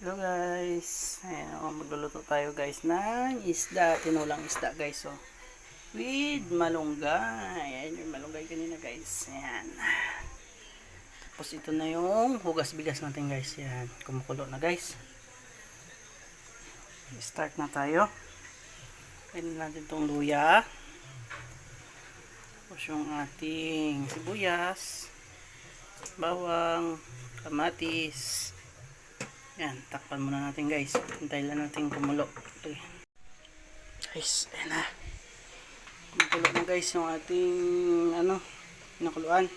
Hello guys, ayan, magluluto tayo guys ng isda, tinulang isda guys, so with malunggay. Ayan yung malunggay kanina guys, ayan. Tapos ito na yung hugas bigas natin guys, ayan, kumukulo na guys. Start na tayo. Ayan natin itong luya, tapos yung ating sibuyas, bawang, kamatis. Yan, takpan muna natin guys. Hintayin lang natin kumulo. Okay. Guys, ayan na. Kumukulo na guys yung ating pinakuluan.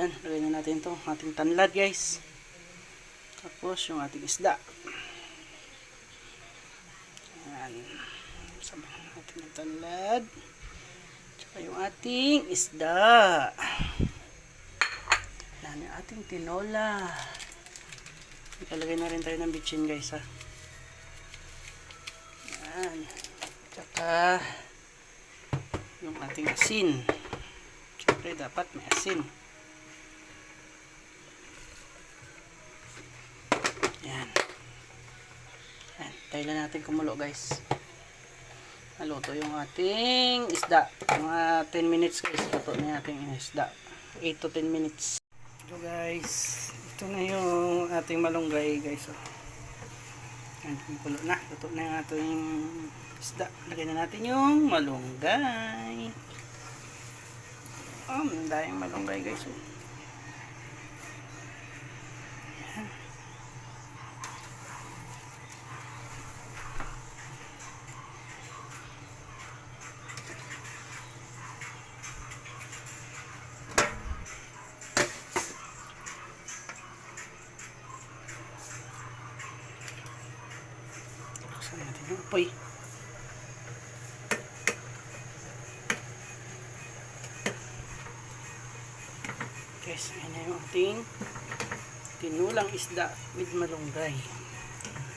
Yan, lagay na natin to ating tanlad guys. Tapos yung ating isda. Yan. Sabayan natin yung tanlad. Tsaka yung ating isda. Yan yung ating tinola. Ikalagay na rin tayo ng bitchin guys ha. Yan. Tsaka yung ating asin. Siyempre dapat may asin. Yan. Yan. Tayo na natin kumulo guys. Naluto yung ating isda. Mga 10 minutes guys. Luto na yung ating isda. 8 to 10 minutes. So guys, ito na yung ating malunggay guys. Yan, kumukulo na. Luto na yung ating isda. Lagyan na natin yung malunggay. Dahil malunggay guys. Yan. Buksan natin yung apoy. Guys, ayan na yung ating tinulang isda with malunggay.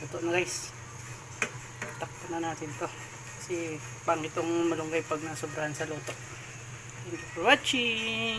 Ito na guys. Takpan na natin to. Kasi pang itong malunggay pag nasobrahan sa luto. Thank you for watching.